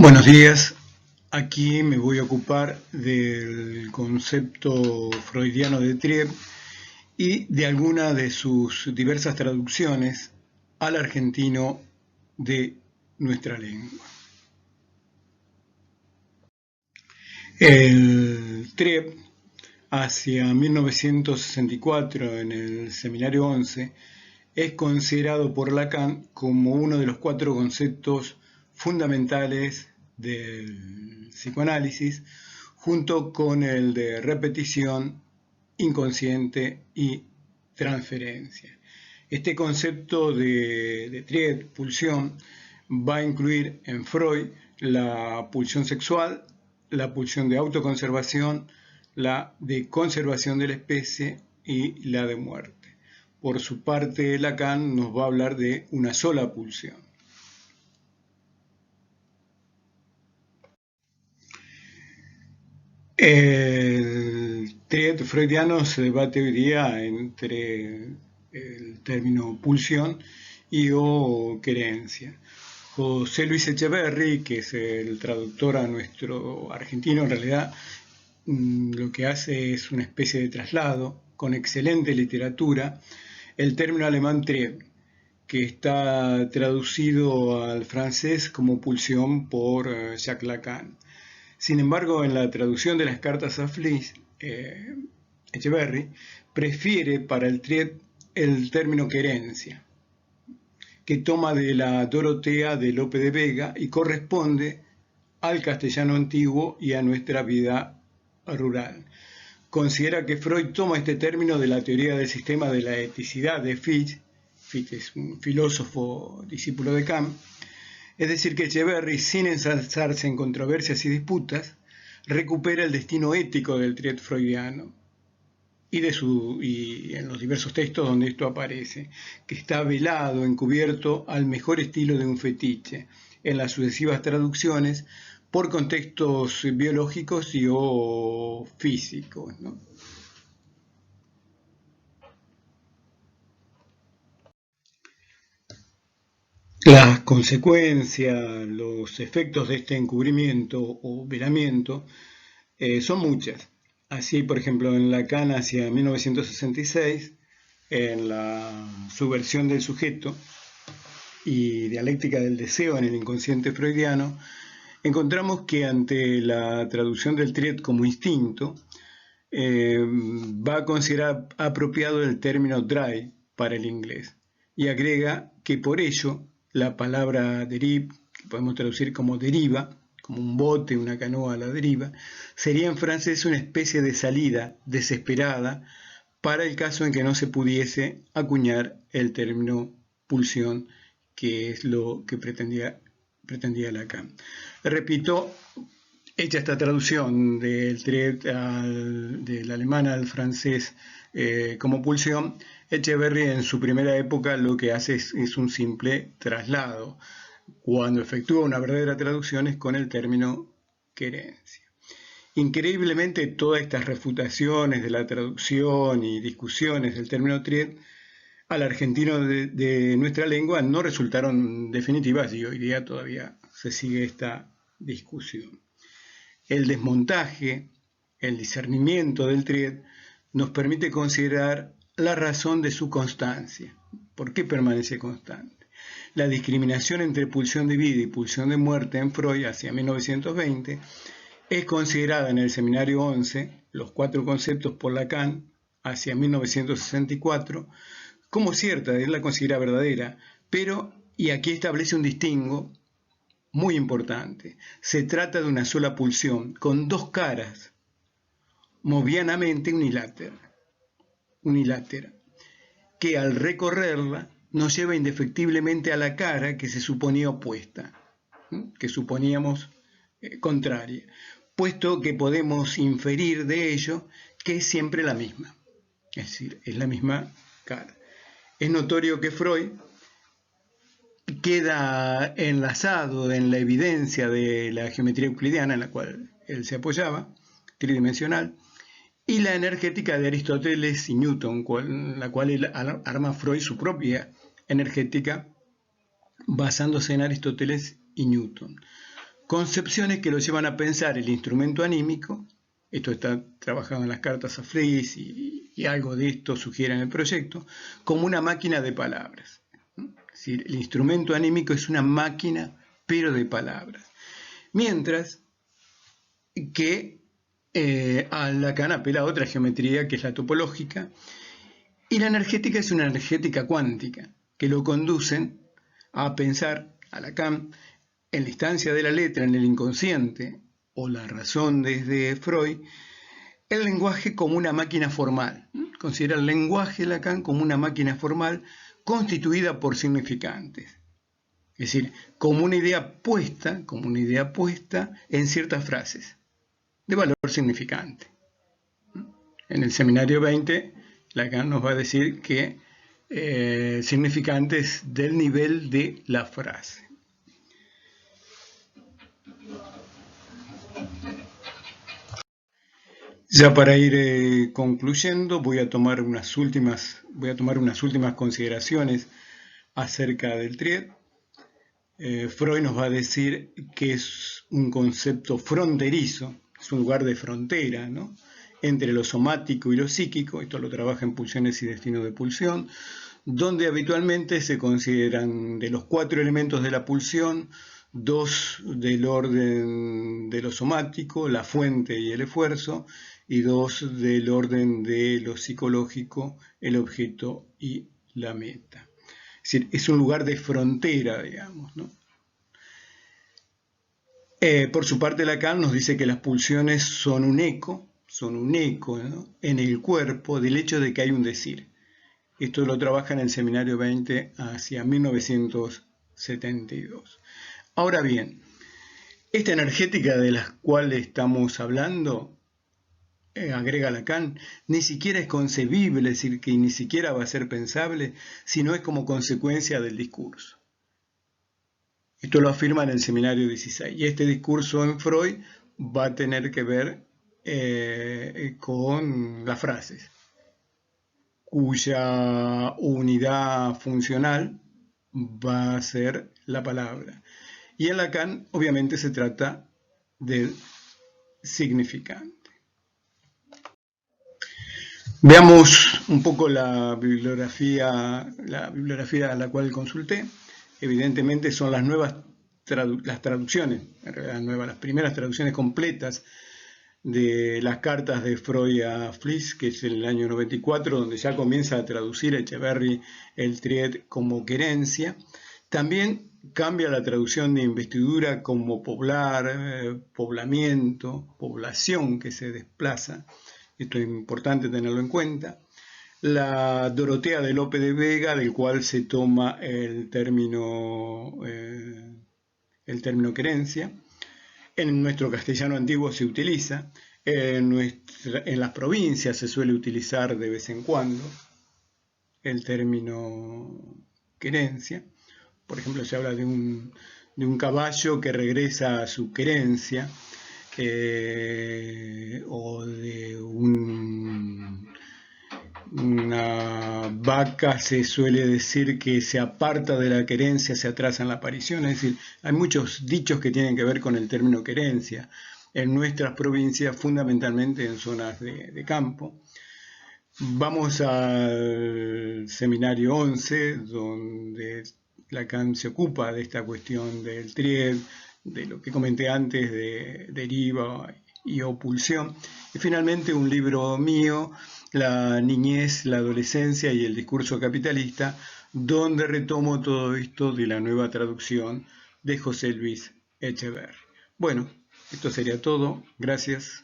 Buenos días, aquí me voy a ocupar del concepto freudiano de Trieb y de alguna de sus diversas traducciones al argentino de nuestra lengua. El Trieb, hacia 1964 en el Seminario 11, es considerado por Lacan como uno de los 4 conceptos fundamentales del psicoanálisis, junto con el de repetición, inconsciente y transferencia. Este concepto de Trieb, pulsión, va a incluir en Freud la pulsión sexual, la pulsión de autoconservación, la de conservación de la especie y la de muerte. Por su parte, Lacan nos va a hablar de una sola pulsión. El Trieb freudiano se debate hoy día entre el término pulsión y o querencia. José Luis Echeverri, que es el traductor a nuestro argentino, en realidad lo que hace es una especie de traslado con excelente literatura, el término alemán Trieb, que está traducido al francés como pulsión por Jacques Lacan. Sin embargo, en la traducción de las cartas a Fliss, Echeverri prefiere para el Trieb el término querencia, que toma de la Dorotea de Lope de Vega y corresponde al castellano antiguo y a nuestra vida rural. Considera que Freud toma este término de la teoría del sistema de la eticidad de Fichte. Fichte es un filósofo discípulo de Kant. Es decir, que Echeverri, sin ensalzarse en controversias y disputas, recupera el destino ético del Trieb freudiano y en los diversos textos donde esto aparece, que está velado, encubierto al mejor estilo de un fetiche, en las sucesivas traducciones, por contextos biológicos y o físicos, ¿no? Las consecuencias, los efectos de este encubrimiento o velamiento son muchas. Así, por ejemplo, en Lacan hacia 1966, en la subversión del sujeto y dialéctica del deseo en el inconsciente freudiano, encontramos que ante la traducción del Trieb como instinto, va a considerar apropiado el término drive para el inglés y agrega que por ello la palabra derive, que podemos traducir como deriva, como un bote, una canoa a la deriva, sería en francés una especie de salida desesperada para el caso en que no se pudiese acuñar el término pulsión, que es lo que pretendía Lacan. Repito, hecha esta traducción del Trieb del alemán al francés como pulsión, Echeverri en su primera época lo que hace es un simple traslado. Cuando efectúa una verdadera traducción es con el término querencia. Increíblemente, todas estas refutaciones de la traducción y discusiones del término Trieb al argentino de nuestra lengua no resultaron definitivas y hoy día todavía se sigue esta discusión. El desmontaje, el discernimiento del Trieb nos permite considerar la razón de su constancia. ¿Por qué permanece constante? La discriminación entre pulsión de vida y pulsión de muerte en Freud hacia 1920 es considerada en el Seminario 11, los 4 conceptos por Lacan hacia 1964, como cierta, él la considera verdadera, pero, y aquí establece un distingo muy importante, se trata de una sola pulsión con 2 caras, movianamente unilatera, que al recorrerla nos lleva indefectiblemente a la cara que se suponía opuesta, que suponíamos contraria, puesto que podemos inferir de ello que es siempre la misma, es decir, es la misma cara. Es notorio que Freud queda enlazado en la evidencia de la geometría euclidiana en la cual él se apoyaba, tridimensional, y la energética de Aristóteles y Newton, la cual él arma Freud su propia energética basándose en Aristóteles y Newton. concepciones que lo llevan a pensar el instrumento anímico. Esto está trabajado en las cartas a Fliess y algo de esto sugiere en el proyecto, como una máquina de palabras. Es decir, el instrumento anímico es una máquina, pero de palabras. Mientras que Lacan apela a otra geometría, que es la topológica, y la energética es una energética cuántica, que lo conducen a pensar a Lacan en la instancia de la letra, en el inconsciente, o la razón desde Freud, el lenguaje como una máquina formal. Considera el lenguaje Lacan como una máquina formal constituida por significantes. Es decir, como una idea puesta en ciertas frases de valor significante. En el seminario 20, Lacan nos va a decir que significantes del nivel de la frase. Ya para ir concluyendo, voy a tomar unas últimas consideraciones acerca del Triet. Freud nos va a decir que es un concepto fronterizo, es un lugar de frontera, ¿no?, entre lo somático y lo psíquico. Esto lo trabaja en Pulsiones y Destino de Pulsión, donde habitualmente se consideran de los 4 elementos de la pulsión, 2 del orden de lo somático, la fuente y el esfuerzo, y 2 del orden de lo psicológico, el objeto y la meta. Es decir, es un lugar de frontera, digamos, ¿no? Por su parte, Lacan nos dice que las pulsiones son un eco, ¿no?, en el cuerpo del hecho de que hay un decir. Esto lo trabaja en el seminario 20 hacia 1972. Ahora bien, esta energética de la cual estamos hablando, agrega Lacan, ni siquiera es concebible, es decir, que ni siquiera va a ser pensable, sino es como consecuencia del discurso. Esto lo afirma en el seminario 16. Y este discurso en Freud va a tener que ver con las frases, cuya unidad funcional va a ser la palabra. Y en Lacan, obviamente, se trata del significante. Veamos un poco la bibliografía a la cual consulté. Evidentemente son las nuevas las traducciones, en realidad las primeras traducciones completas de las cartas de Freud a Fliess, que es en el año 94, donde ya comienza a traducir Echeverry el Triet como querencia. También cambia la traducción de investidura como poblar, poblamiento, población que se desplaza. Esto es importante tenerlo en cuenta. La Dorotea de Lope de Vega, del cual se toma el término querencia. En nuestro castellano antiguo se utiliza, en las provincias se suele utilizar de vez en cuando el término querencia. Por ejemplo, se habla de un caballo que regresa a su querencia, o de una vaca se suele decir que se aparta de la querencia, se atrasa en la aparición. Es decir, hay muchos dichos que tienen que ver con el término querencia en nuestras provincias, fundamentalmente en zonas de campo. Vamos al seminario 11, donde Lacan se ocupa de esta cuestión del Triet, de lo que comenté antes de deriva y opulsión. Y finalmente un libro mío, La niñez, la adolescencia y el discurso capitalista, donde retomo todo esto de la nueva traducción de José Luis Echeverry. Bueno, esto sería todo. Gracias.